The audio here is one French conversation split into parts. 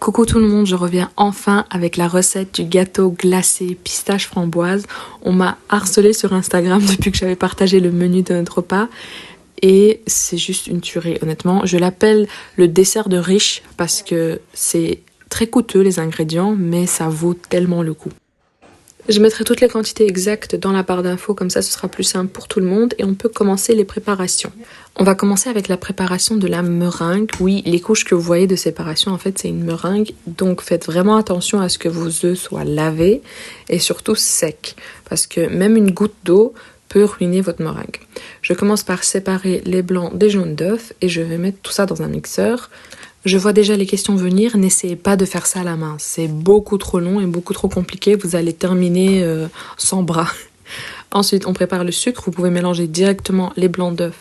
Coucou tout le monde, je reviens enfin avec la recette du gâteau glacé pistache framboise. On m'a harcelé sur Instagram depuis que j'avais partagé le menu de notre repas et c'est juste une tuerie honnêtement. Je l'appelle le dessert de riche parce que c'est très coûteux les ingrédients mais ça vaut tellement le coup. Je mettrai toutes les quantités exactes dans la barre d'infos, comme ça ce sera plus simple pour tout le monde et on peut commencer les préparations. On va commencer avec la préparation de la meringue. Oui, les couches que vous voyez de séparation, en fait c'est une meringue, donc faites vraiment attention à ce que vos œufs soient lavés et surtout secs, parce que même une goutte d'eau peut ruiner votre meringue. Je commence par séparer les blancs des jaunes d'œufs et je vais mettre tout ça dans un mixeur. Je vois déjà les questions venir, n'essayez pas de faire ça à la main, c'est beaucoup trop long et beaucoup trop compliqué, vous allez terminer sans bras. Ensuite, on prépare le sucre, vous pouvez mélanger directement les blancs d'œufs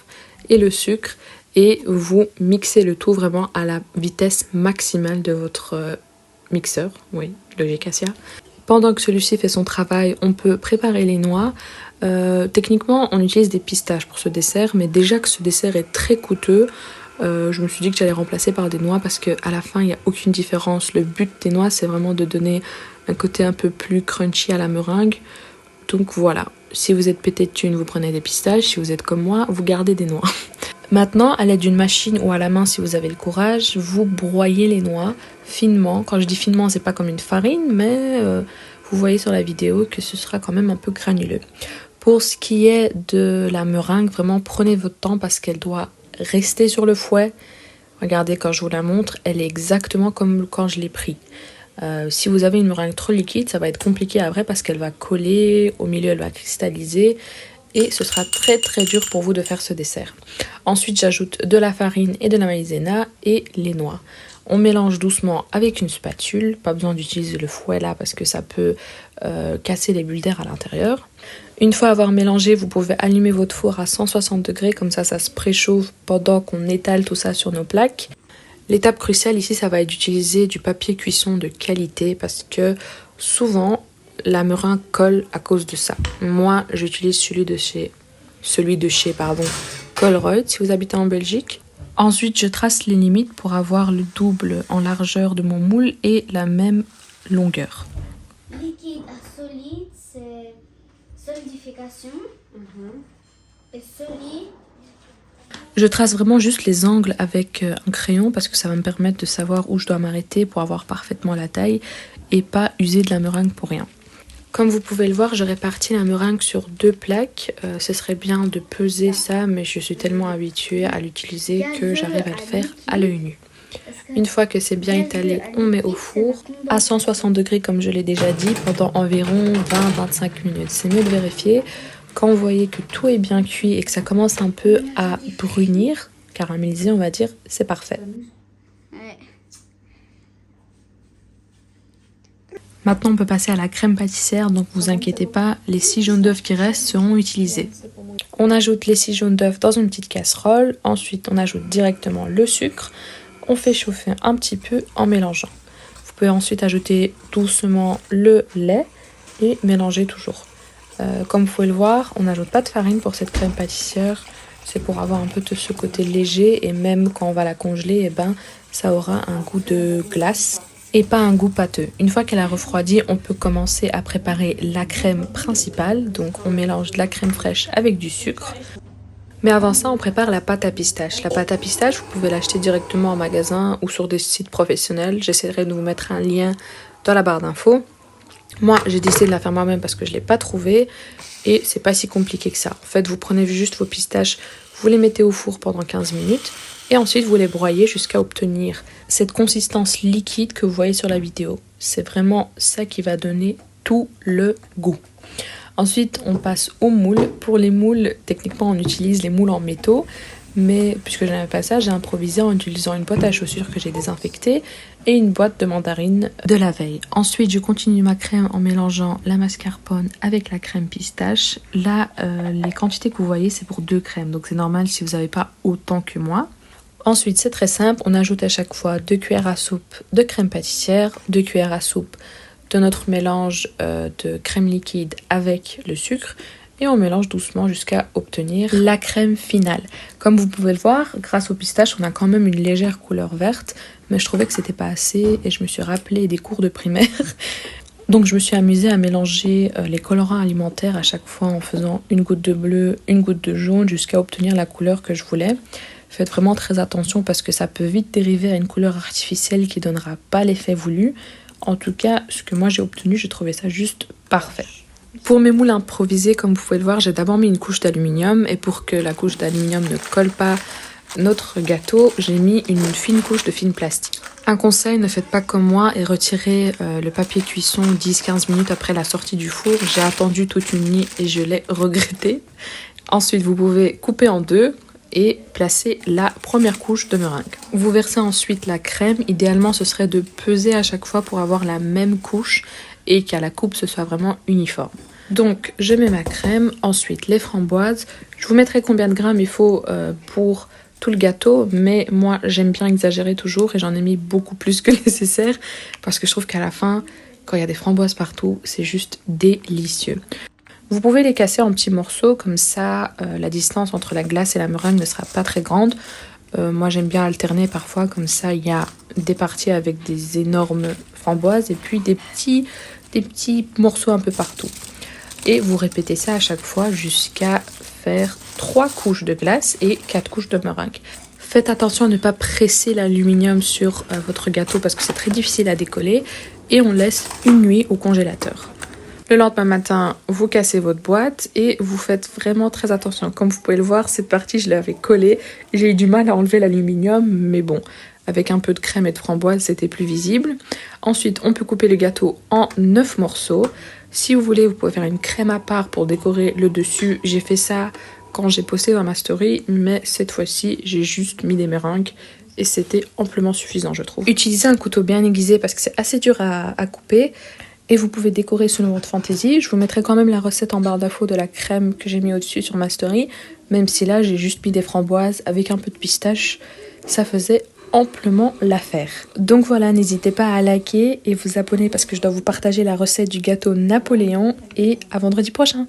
et le sucre et vous mixez le tout vraiment à la vitesse maximale de votre mixeur, oui, le Cassia. Pendant que celui-ci fait son travail, on peut préparer les noix. Techniquement, on utilise des pistaches pour ce dessert, mais déjà que ce dessert est très coûteux, je me suis dit que j'allais remplacer par des noix parce qu'à la fin il n'y a aucune différence. Le but des noix c'est vraiment de donner un côté un peu plus crunchy à la meringue. Donc voilà, si vous êtes pété de thunes vous prenez des pistaches, si vous êtes comme moi vous gardez des noix. Maintenant à l'aide d'une machine ou à la main si vous avez le courage, vous broyez les noix finement. Quand je dis finement c'est pas comme une farine mais vous voyez sur la vidéo que ce sera quand même un peu granuleux. Pour ce qui est de la meringue, vraiment prenez votre temps parce qu'elle doit rester sur le fouet. Regardez quand je vous la montre, elle est exactement comme quand je l'ai pris. Si vous avez une meringue trop liquide, ça va être compliqué après parce qu'elle va coller, au milieu elle va cristalliser et ce sera très très dur pour vous de faire ce dessert. Ensuite j'ajoute de la farine et de la maïzena et les noix. On mélange doucement avec une spatule, pas besoin d'utiliser le fouet là parce que ça peut casser les bulles d'air à l'intérieur. Une fois avoir mélangé, vous pouvez allumer votre four à 160 degrés, comme ça se préchauffe pendant qu'on étale tout ça sur nos plaques. L'étape cruciale ici, ça va être d'utiliser du papier cuisson de qualité parce que souvent, la meringue colle à cause de ça. Moi, j'utilise celui de chez Colruyt si vous habitez en Belgique. Ensuite, je trace les limites pour avoir le double en largeur de mon moule et la même longueur. Liquide à solide, c'est solidification. Et solide. Je trace vraiment juste les angles avec un crayon parce que ça va me permettre de savoir où je dois m'arrêter pour avoir parfaitement la taille et pas user de la meringue pour rien. Comme vous pouvez le voir, je répartis la meringue sur 2 plaques. Ce serait bien de peser ça, mais je suis tellement habituée à l'utiliser que j'arrive à le faire à l'œil nu. Une fois que c'est bien étalé, on met au four à 160 degrés comme je l'ai déjà dit pendant environ 20-25 minutes. C'est mieux de vérifier. Quand vous voyez que tout est bien cuit et que ça commence un peu à brunir, caraméliser on va dire, c'est parfait. Maintenant on peut passer à la crème pâtissière, donc vous inquiétez pas, les 6 jaunes d'œufs qui restent seront utilisés. On ajoute les 6 jaunes d'œufs dans une petite casserole, ensuite on ajoute directement le sucre, on fait chauffer un petit peu en mélangeant. Vous pouvez ensuite ajouter doucement le lait et mélanger toujours. Comme vous pouvez le voir, on n'ajoute pas de farine pour cette crème pâtissière, c'est pour avoir un peu de ce côté léger et même quand on va la congeler, eh ben, ça aura un goût de glace et pas un goût pâteux. Une fois qu'elle a refroidi, on peut commencer à préparer la crème principale. Donc on mélange de la crème fraîche avec du sucre. Mais avant ça, on prépare la pâte à pistache. La pâte à pistache, vous pouvez l'acheter directement en magasin ou sur des sites professionnels. J'essaierai de vous mettre un lien dans la barre d'infos. Moi, j'ai décidé de la faire moi-même parce que je ne l'ai pas trouvée et c'est pas si compliqué que ça. En fait, vous prenez juste vos pistaches, vous les mettez au four pendant 15 minutes et ensuite vous les broyez jusqu'à obtenir cette consistance liquide que vous voyez sur la vidéo. C'est vraiment ça qui va donner tout le goût. Ensuite, on passe aux moules. Pour les moules, techniquement, on utilise les moules en métaux. Mais puisque je n'avais pas ça, j'ai improvisé en utilisant une boîte à chaussures que j'ai désinfectée et une boîte de mandarine de la veille. Ensuite, je continue ma crème en mélangeant la mascarpone avec la crème pistache. Là, les quantités que vous voyez, c'est pour 2 crèmes. Donc c'est normal si vous n'avez pas autant que moi. Ensuite, c'est très simple. On ajoute à chaque fois 2 cuillères à soupe de crème pâtissière, 2 cuillères à soupe de notre mélange de crème liquide avec le sucre et on mélange doucement jusqu'à obtenir la crème finale. Comme vous pouvez le voir, grâce au pistache, on a quand même une légère couleur verte, mais je trouvais que c'était pas assez et je me suis rappelé des cours de primaire. Donc je me suis amusée à mélanger les colorants alimentaires à chaque fois en faisant une goutte de bleu, une goutte de jaune jusqu'à obtenir la couleur que je voulais. Faites vraiment très attention parce que ça peut vite dériver à une couleur artificielle qui donnera pas l'effet voulu. En tout cas, ce que moi j'ai obtenu, j'ai trouvé ça juste parfait. Pour mes moules improvisés, comme vous pouvez le voir, j'ai d'abord mis une couche d'aluminium et pour que la couche d'aluminium ne colle pas notre gâteau, j'ai mis une fine couche de film plastique. Un conseil, ne faites pas comme moi et retirez le papier cuisson 10-15 minutes après la sortie du four. J'ai attendu toute une nuit et je l'ai regretté. Ensuite, vous pouvez couper en deux et placer la première couche de meringue. Vous versez ensuite la crème. Idéalement, ce serait de peser à chaque fois pour avoir la même couche et qu'à la coupe, ce soit vraiment uniforme. Donc, je mets ma crème, ensuite les framboises. Je vous mettrai combien de grammes il faut pour tout le gâteau, mais moi, j'aime bien exagérer toujours et j'en ai mis beaucoup plus que nécessaire parce que je trouve qu'à la fin, quand il y a des framboises partout, c'est juste délicieux. Vous pouvez les casser en petits morceaux, comme ça la distance entre la glace et la meringue ne sera pas très grande. Moi j'aime bien alterner parfois, comme ça il y a des parties avec des énormes framboises et puis des petits morceaux un peu partout. Et vous répétez ça à chaque fois jusqu'à faire 3 couches de glace et 4 couches de meringue. Faites attention à ne pas presser l'aluminium sur votre gâteau parce que c'est très difficile à décoller et on laisse une nuit au congélateur. Le lendemain matin, vous cassez votre boîte et vous faites vraiment très attention. Comme vous pouvez le voir, cette partie, je l'avais collée. J'ai eu du mal à enlever l'aluminium, mais bon, avec un peu de crème et de framboise, c'était plus visible. Ensuite, on peut couper le gâteau en 9 morceaux. Si vous voulez, vous pouvez faire une crème à part pour décorer le dessus. J'ai fait ça quand j'ai posté dans ma story, mais cette fois-ci, j'ai juste mis des meringues. Et c'était amplement suffisant, je trouve. Utilisez un couteau bien aiguisé parce que c'est assez dur à couper. Et vous pouvez décorer selon votre fantaisie. Je vous mettrai quand même la recette en barre d'infos de la crème que j'ai mis au-dessus sur ma story. Même si là, j'ai juste mis des framboises avec un peu de pistache. Ça faisait amplement l'affaire. Donc voilà, n'hésitez pas à liker et vous abonner parce que je dois vous partager la recette du gâteau Napoléon. Et à vendredi prochain.